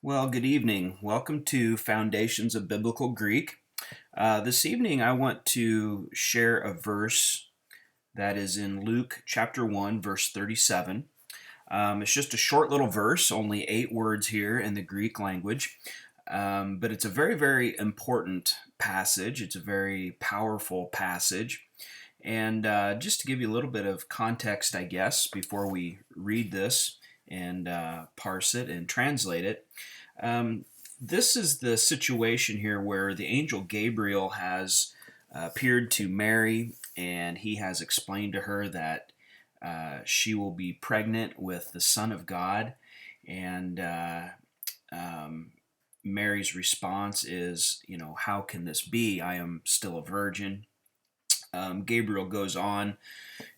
Well, good evening. Welcome to Foundations of Biblical Greek. This evening, I want to share a verse that is in Luke chapter 1, verse 37. It's just a short little verse, only 8 words here in the Greek language, but it's a very, very important passage. It's a very powerful passage. And just to give you a little bit of context, I guess, before we read this and parse it and translate it. Um, this is the situation here where the angel Gabriel has appeared to Mary, and he has explained to her that she will be pregnant with the Son of God. And um, Mary's response is, how can this be? I am still a virgin. Gabriel goes on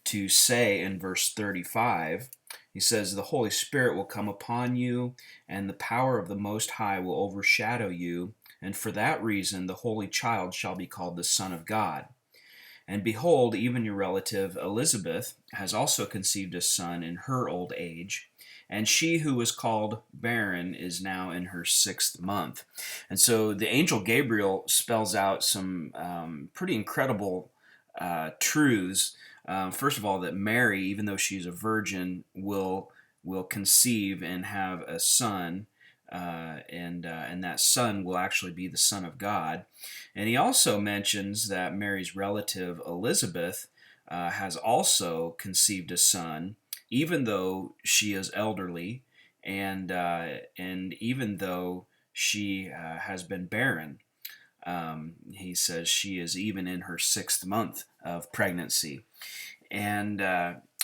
to say in verse 35, he says, "The Holy Spirit will come upon you, and the power of the Most High will overshadow you, and for that reason the Holy Child shall be called the Son of God. And behold, even your relative Elizabeth has also conceived a son in her old age, and she who was called barren is now in her 6th month." And so the angel Gabriel spells out some pretty incredible truths. First of all, that Mary, even though she's a virgin, will conceive and have a son, and that son will actually be the Son of God. And he also mentions that Mary's relative Elizabeth has also conceived a son, even though she is elderly, and even though she has been barren. He says she is even in her 6th month of pregnancy. And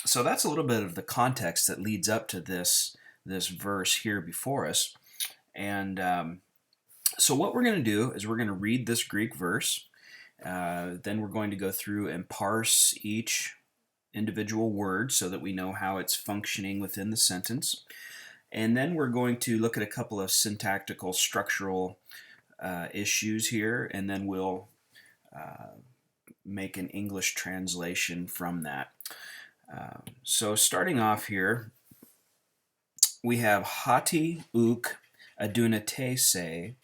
so that's a little bit of the context that leads up to this verse here before us. And so what we're going to do is we're going to read this Greek verse. Then we're going to go through and parse each individual word so that we know how it's functioning within the sentence. And then we're going to look at a couple of syntactical structural issues here, and then we'll make an English translation from that. So starting off here, we have hati uk adunatese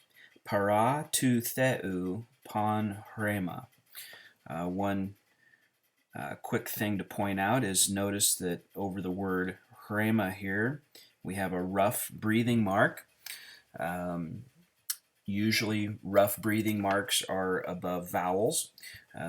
para tu theu pan hrema. One quick thing to point out is notice that over the word hrema here, we have a rough breathing mark. Usually rough breathing marks are above vowels.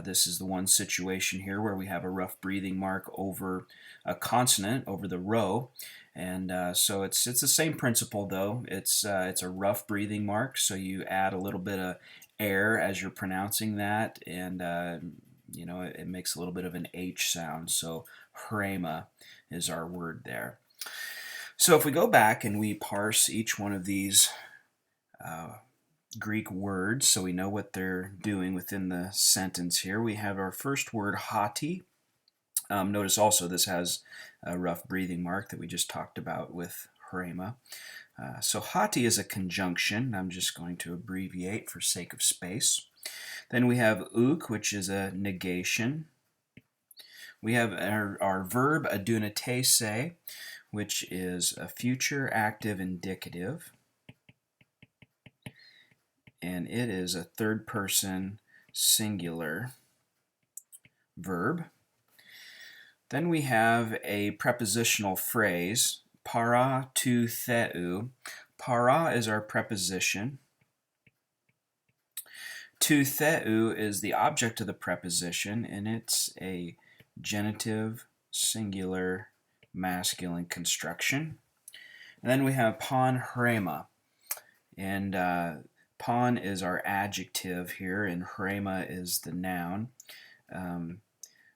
This is the one situation here where we have a rough breathing mark over a consonant, over the rho. And so it's the same principle, though. It's a rough breathing mark, so you add a little bit of air as you're pronouncing that, and it makes a little bit of an H sound. So hrema is our word there. So if we go back and we parse each one of these Greek words so we know what they're doing within the sentence here, we have our first word, hati. Notice also this has a rough breathing mark that we just talked about with hrema. So hati is a conjunction. I'm just going to abbreviate for sake of space. Then we have uk, which is a negation. We have our verb adunatese, which is a future active indicative, and it is a third person singular verb. Then we have a prepositional phrase, para tu theu. Para is our preposition. Tu theu is the object of the preposition, and it's a genitive singular masculine construction. And then we have pan hrema, and pan is our adjective here, and hrema is the noun.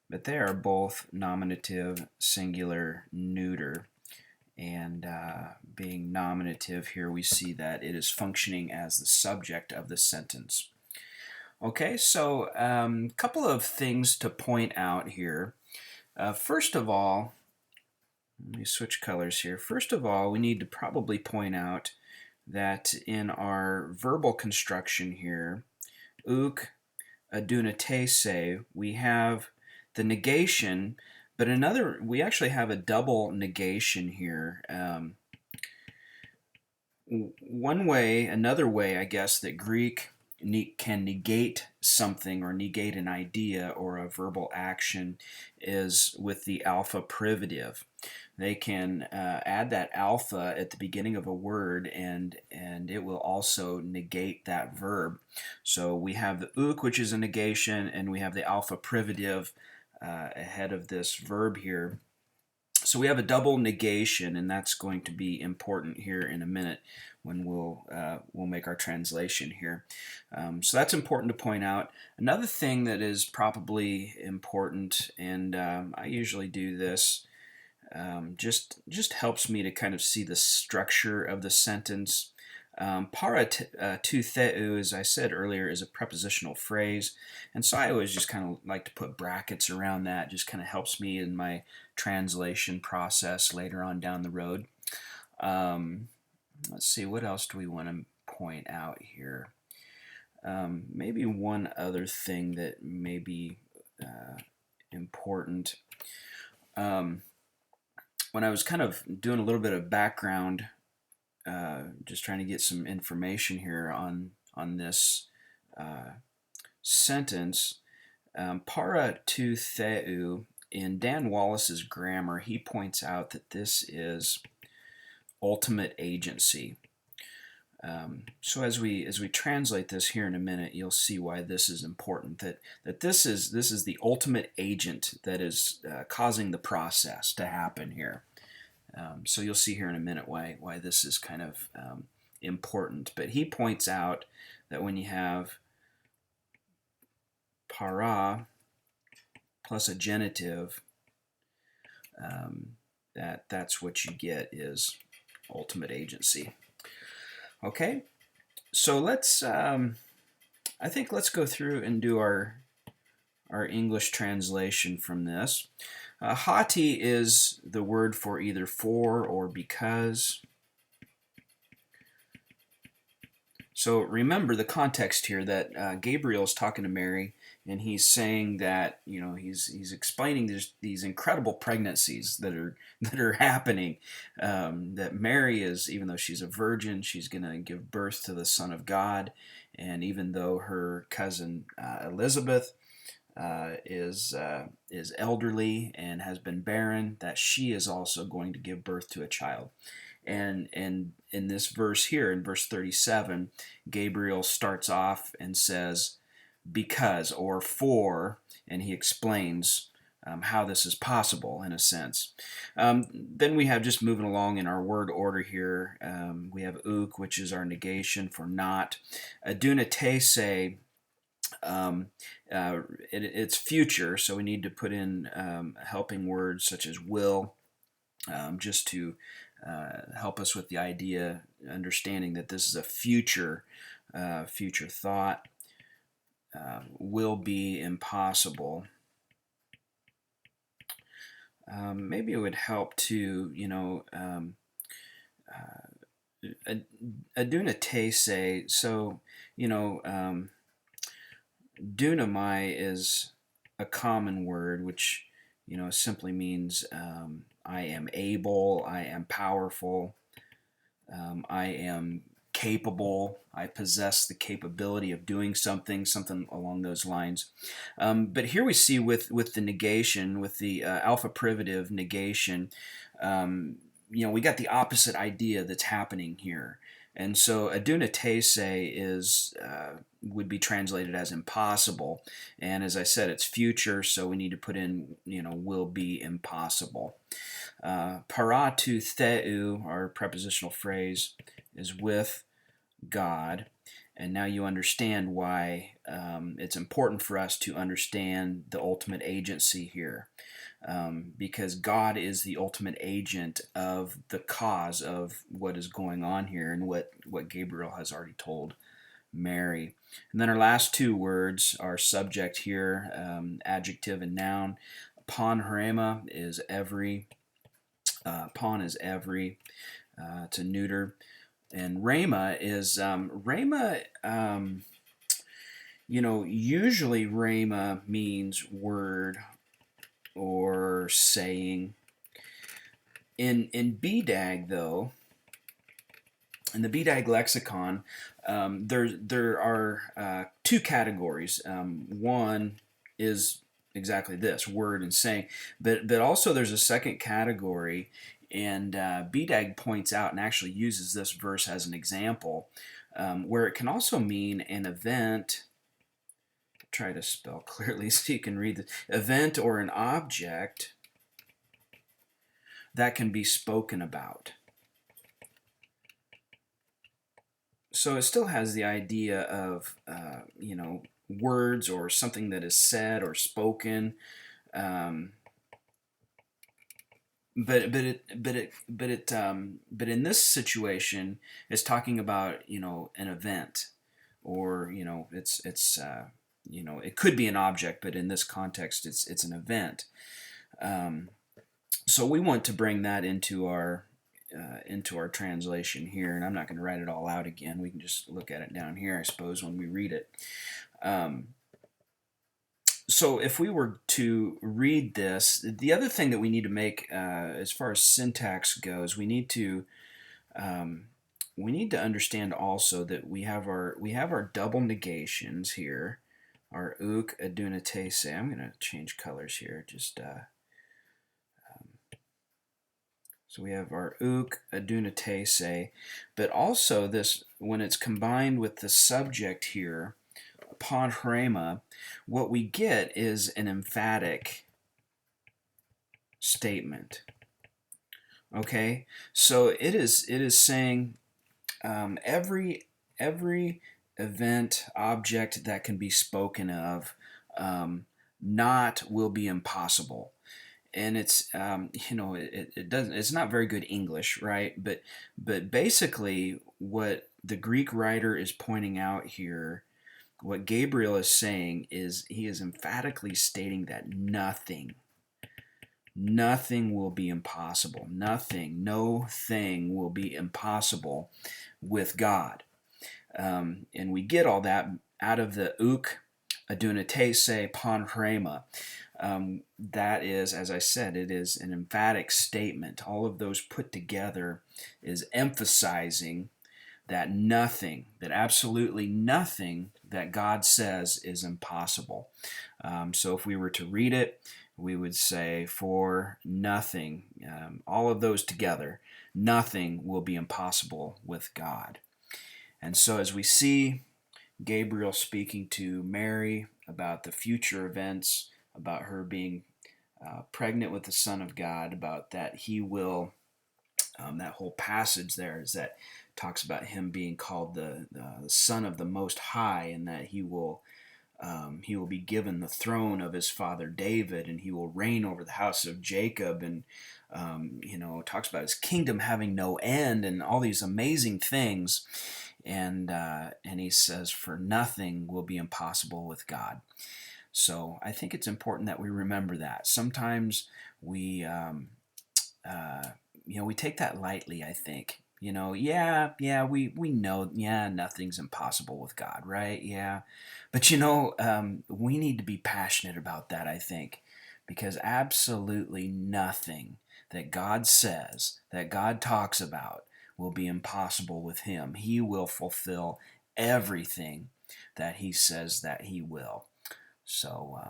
But they are both nominative singular neuter. And being nominative here, we see that it is functioning as the subject of the sentence. Okay, so a couple of things to point out here. First of all, let me switch colors here. First of all, we need to probably point out that in our verbal construction here, uk adunatese, we have the negation, but we actually have a double negation here. One way, another way, I guess, that Greek can negate something or negate an idea or a verbal action is with the alpha privative. They can add that alpha at the beginning of a word, and it will also negate that verb. So we have the uk, which is a negation, and we have the alpha privative ahead of this verb here. So we have a double negation, and that's going to be important here in a minute when we'll make our translation here. So that's important to point out. Another thing that is probably important, and I usually do this, just helps me to kind of see the structure of the sentence. Para tu theu, as I said earlier, is a prepositional phrase, and so I always just kind of like to put brackets around that. Just kind of helps me in my translation process later on down the road. Let's see, what else do we want to point out here? Maybe one other thing that may be important. When I was kind of doing a little bit of background, just trying to get some information here on this sentence, para tu theu, in Dan Wallace's grammar, he points out that this is ultimate agency. So as we translate this here in a minute, you'll see why this is important. That this is the ultimate agent that is causing the process to happen here. So you'll see here in a minute why this is kind of important. But he points out that when you have para plus a genitive, that's what you get is ultimate agency. Okay, so let's I think let's go through and do our English translation from this. Hati is the word for either for or because. So remember the context here that Gabriel is talking to Mary, and he's saying that he's explaining these incredible pregnancies that are happening. That Mary is, even though she's a virgin, she's going to give birth to the Son of God, and even though her cousin Elizabeth is elderly and has been barren, that she is also going to give birth to a child. And in this verse here, in verse 37, Gabriel starts off and says, because or for, and he explains how this is possible in a sense. Then we have, just moving along in our word order here, we have uk, which is our negation for not. Adunatese, it's future, so we need to put in helping words such as will, just to help us with the idea, understanding that this is a future thought. Will be impossible. Maybe it would help to, adunatese. So, dunamai is a common word, which, simply means I am able, I am powerful, I am capable, I possess the capability of doing something along those lines. But here we see with the negation, with the alpha privative negation, we got the opposite idea that's happening here. And so adunatese would be translated as impossible. And as I said, it's future, so we need to put in, will be impossible. Para tu theu, our prepositional phrase, is with God. And now you understand why it's important for us to understand the ultimate agency here. Because God is the ultimate agent of the cause of what is going on here and what Gabriel has already told Mary. And then our last two words are subject here, adjective and noun. Panorama is every. Pawn is every. It's a neuter. And rhema is usually rhema means word or saying. In BDAG, though, In the BDAG lexicon, there are two categories. One is exactly this, word and saying, but also there's a second category, and BDAG points out and actually uses this verse as an example, where it can also mean an event. Try to spell clearly so you can read the event or an object that can be spoken about. So it still has the idea of, words or something that is said or spoken, um, but in this situation, it's talking about an event, or it could be an object, but in this context, it's an event. Um, so we want to bring that into our translation here, and I'm not going to write it all out again. We can just look at it down here, I suppose, when we read it. So if we were to read this, the other thing that we need to make, as far as syntax goes, we need to understand also that we have our double negations here, our uk adunatese. I'm going to change colors here, just. So we have our uk adunatese, but also this, when it's combined with the subject here, panhrema, what we get is an emphatic statement. Okay, so it is saying every event, object that can be spoken of, not will be impossible. And it's it doesn't, it's not very good English, right? But basically what the Greek writer is pointing out here, what Gabriel is saying, is he is emphatically stating that nothing will be impossible. No thing will be impossible with God. And we get all that out of the uk adunatese panhrema. That is, as I said, it is an emphatic statement. All of those put together is emphasizing that absolutely nothing that God says is impossible. So if we were to read it, we would say, for nothing, all of those together, nothing will be impossible with God. And so as we see Gabriel speaking to Mary about the future events, about her being pregnant with the Son of God, about that he will, that whole passage there is that talks about him being called the Son of the Most High, and that he will be given the throne of his father David, and he will reign over the house of Jacob, and talks about his kingdom having no end, and all these amazing things. And he says, for nothing will be impossible with God. So I think it's important that we remember that. Sometimes we take that lightly, I think. We know, nothing's impossible with God, right? Yeah. But we need to be passionate about that, I think, because absolutely nothing that God says, that God talks about, will be impossible with him. He will fulfill everything that he says that he will. So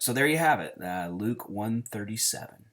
there you have it, Luke 1:37.